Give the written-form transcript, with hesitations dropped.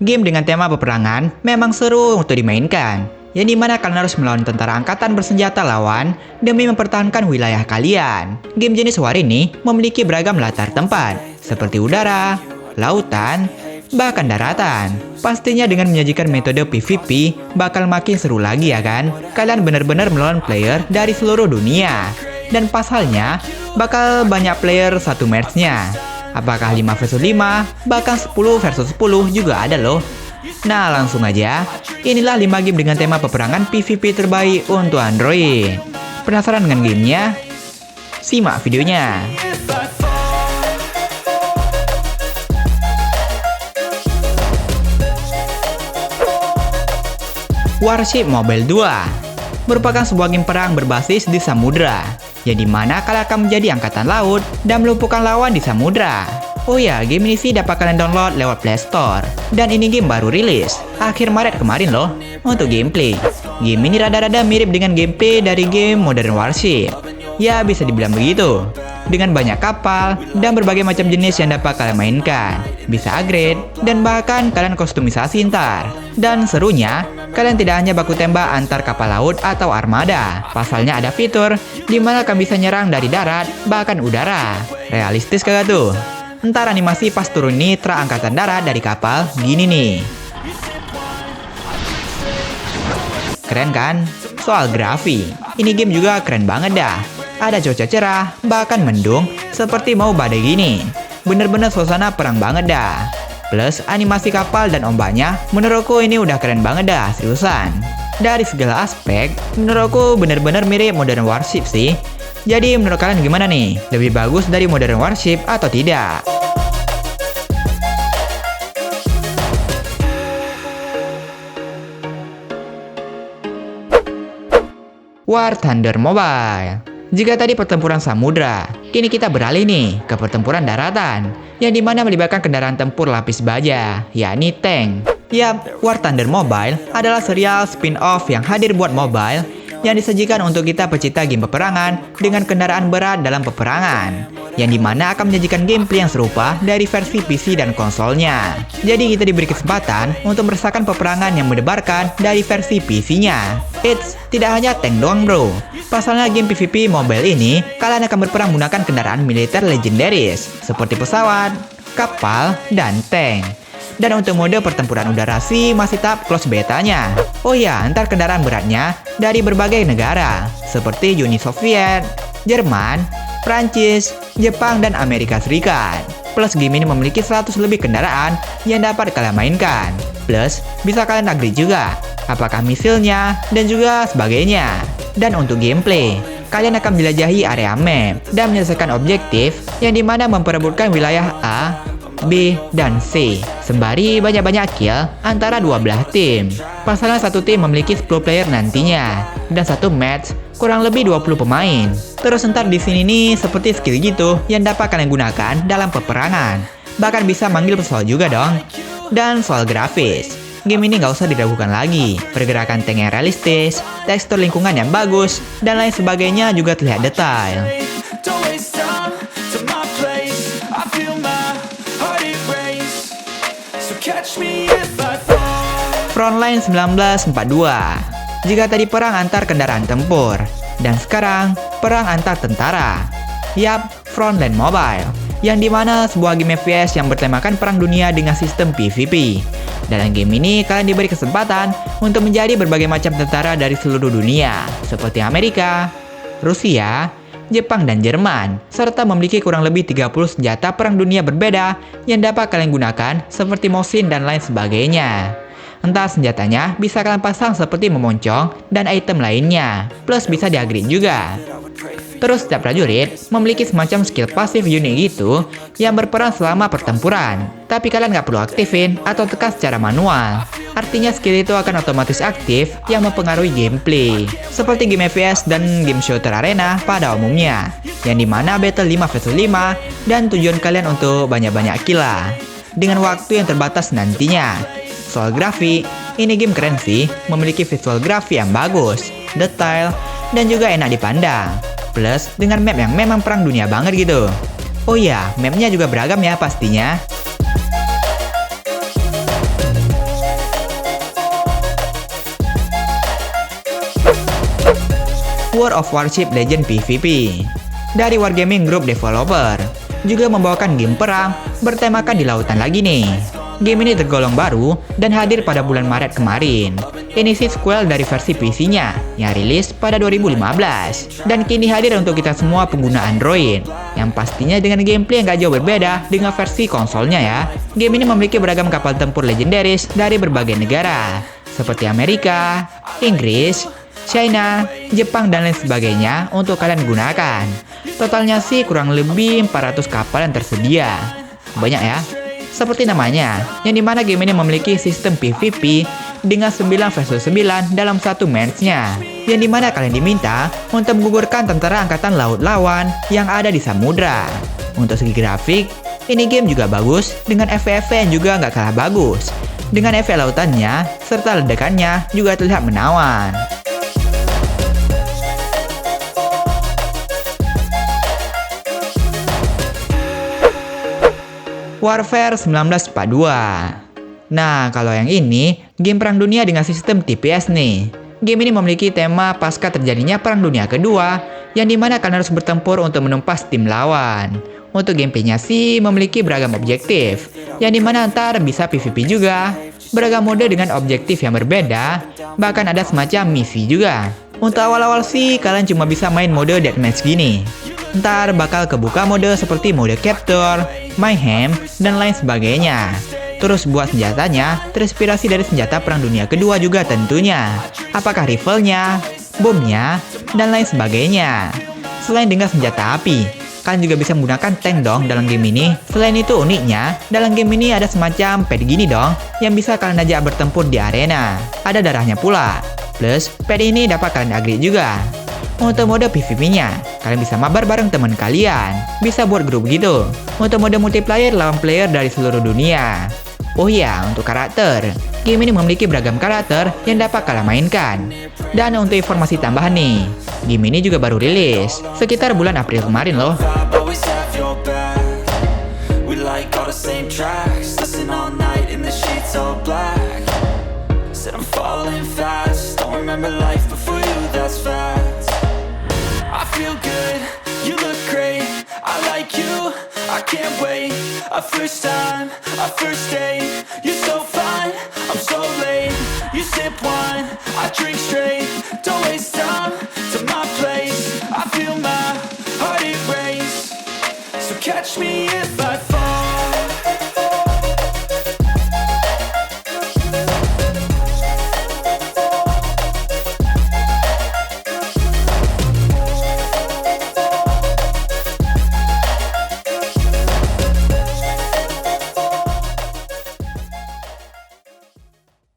Game dengan tema peperangan memang seru untuk dimainkan, yang dimana kalian harus melawan tentara angkatan bersenjata lawan demi mempertahankan wilayah kalian. Game jenis war ini memiliki beragam latar tempat, seperti udara, lautan, bahkan daratan. Pastinya dengan menyajikan metode PvP bakal makin seru lagi ya kan? Kalian benar-benar melawan player dari seluruh dunia. Dan pasalnya, bakal banyak player satu matchnya. Apakah 5 versus 5, bahkan 10 versus 10 juga ada loh. Nah langsung aja, inilah 5 game dengan tema peperangan PvP terbaik untuk Android. Penasaran dengan gamenya? Simak videonya. Warship Mobile 2 merupakan sebuah game perang berbasis di samudra, yang dimana kalian akan menjadi angkatan laut dan melumpuhkan lawan di samudra. Oh ya, game ini sih dapat kalian download lewat Play Store, dan ini game baru rilis akhir Maret kemarin loh. Untuk gameplay, game ini rada-rada mirip dengan gameplay dari game Modern Warship. Ya bisa dibilang begitu, dengan banyak kapal dan berbagai macam jenis yang dapat kalian mainkan. Bisa upgrade dan bahkan kalian kustomisasi ntar. Dan serunya, kalian tidak hanya baku tembak antar kapal laut atau armada. Pasalnya ada fitur di mana kalian bisa nyerang dari darat bahkan udara. Realistis kagak tuh? Ntar animasi pas turun nitra angkatan darat dari kapal gini nih. Keren kan? Soal grafik, ini game juga keren banget dah. Ada cuaca cerah, bahkan mendung, seperti mau badai gini. Bener-bener suasana perang banget dah. Plus animasi kapal dan ombaknya, menurutku ini udah keren banget dah, seriusan. Dari segala aspek, menurutku bener-bener mirip Modern Warship sih. Jadi menurut kalian gimana nih? Lebih bagus dari Modern Warship atau tidak? War Thunder Mobile. Jika tadi pertempuran samudra, kini kita beralih nih ke pertempuran daratan, yang dimana melibatkan kendaraan tempur lapis baja, yakni tank. Yap, War Thunder Mobile adalah serial spin-off yang hadir buat mobile, yang disajikan untuk kita pecinta game peperangan dengan kendaraan berat dalam peperangan, yang dimana akan menyajikan gameplay yang serupa dari versi PC dan konsolnya. Jadi kita diberi kesempatan untuk merasakan peperangan yang mendebarkan dari versi PC-nya. Eits, tidak hanya tank doang bro. Pasalnya game PvP mobile ini, kalian akan berperang menggunakan kendaraan militer legendaris seperti pesawat, kapal, dan tank. Dan untuk mode pertempuran udara sih masih tahap close betanya. Oh ya, ntar kendaraan beratnya dari berbagai negara seperti Uni Soviet, Jerman, Prancis, Jepang, dan Amerika Serikat. Plus game ini memiliki 100 lebih kendaraan yang dapat kalian mainkan. Plus bisa kalian upgrade juga, apakah misilnya dan juga sebagainya. Dan untuk gameplay, kalian akan menjelajahi area map dan menyelesaikan objektif yang dimana memperebutkan wilayah A, B, dan C, sembari banyak-banyak kill antara dua belah tim. Pasalnya satu tim memiliki 10 player nantinya, dan satu match kurang lebih 20 pemain. Terus ntar di sini nih seperti skill gitu yang dapat kalian gunakan dalam peperangan. Bahkan bisa manggil pesawat juga dong. Dan soal grafis, game ini nggak usah diragukan lagi. Pergerakan tank yang realistis, tekstur lingkungan yang bagus, dan lain sebagainya juga terlihat detail. Frontline 1942. Jika tadi perang antar kendaraan tempur, dan sekarang perang antar tentara. Yap, Frontline Mobile, yang dimana sebuah game FPS yang bertemakan perang dunia dengan sistem PvP. Dalam game ini, kalian diberi kesempatan untuk menjadi berbagai macam tentara dari seluruh dunia, seperti Amerika, Rusia, Jepang, dan Jerman, serta memiliki kurang lebih 30 senjata perang dunia berbeda yang dapat kalian gunakan, seperti mosin dan lain sebagainya. Entah senjatanya bisa kalian pasang seperti memoncong dan item lainnya, plus bisa di-upgrade juga. Terus setiap prajurit memiliki semacam skill pasif unik gitu yang berperan selama pertempuran, tapi kalian nggak perlu aktifin atau tekan secara manual. Artinya skill itu akan otomatis aktif yang mempengaruhi gameplay, seperti game FPS dan game shooter arena pada umumnya, yang dimana battle 5 vs 5 dan tujuan kalian untuk banyak-banyak kill lah, dengan waktu yang terbatas nantinya. Soal grafik, ini game keren sih, memiliki visual grafik yang bagus, detail, dan juga enak dipandang. Plus dengan map yang memang perang dunia banget gitu. Oh iya, mapnya juga beragam ya pastinya. World of Warship Legend PvP. Dari Wargaming Group Developer, juga membawakan game perang bertemakan di lautan lagi nih. Game ini tergolong baru dan hadir pada bulan Maret kemarin. Ini sih sequel dari versi PC-nya yang rilis pada 2015 dan kini hadir untuk kita semua pengguna Android. Yang pastinya dengan gameplay yang gak jauh berbeda dengan versi konsolnya ya. Game ini memiliki beragam kapal tempur legendaris dari berbagai negara seperti Amerika, Inggris, China, Jepang, dan lain sebagainya untuk kalian gunakan. Totalnya sih kurang lebih 400 kapal yang tersedia. Banyak ya. Seperti namanya, yang dimana game ini memiliki sistem PvP dengan 9 versus 9 dalam satu match-nya. Yang dimana kalian diminta untuk menggugurkan tentara angkatan laut lawan yang ada di samudra. Untuk segi grafik, ini game juga bagus dengan efek-efek yang juga nggak kalah bagus. Dengan efek lautannya, serta ledakannya juga terlihat menawan. Warfare 1942. Nah, kalau yang ini, game perang dunia dengan sistem TPS nih. Game ini memiliki tema pasca terjadinya Perang Dunia Kedua, yang dimana kalian harus bertempur untuk menumpas tim lawan. Untuk gameplaynya sih memiliki beragam objektif, yang dimana ntar bisa PvP juga, beragam mode dengan objektif yang berbeda, bahkan ada semacam misi juga. Untuk awal-awal sih kalian cuma bisa main mode deathmatch gini. Ntar bakal kebuka mode seperti mode capture, mayhem, dan lain sebagainya. Terus buat senjatanya, terinspirasi dari senjata Perang Dunia Kedua juga tentunya. Apakah rifle-nya, bomnya, dan lain sebagainya. Selain dengan senjata api, kalian juga bisa menggunakan tank dong dalam game ini. Selain itu uniknya, dalam game ini ada semacam pad gini dong, yang bisa kalian ajak bertempur di arena. Ada darahnya pula. Plus, pad ini dapat kalian upgrade juga. Untuk mode PvP-nya, kalian bisa mabar bareng teman kalian, bisa buat grup gitu. Untuk mode multiplayer lawan player dari seluruh dunia. Oh iya, untuk karakter, game ini memiliki beragam karakter yang dapat kalian mainkan. Dan untuk informasi tambahan nih, game ini juga baru rilis sekitar bulan April kemarin loh. Feel good, you look great, I like you, I can't wait. A first time, a first date, you're so fine, I'm so late. You sip wine, I drink straight, don't waste time to my place. I feel my heart erase, so catch me if I fall.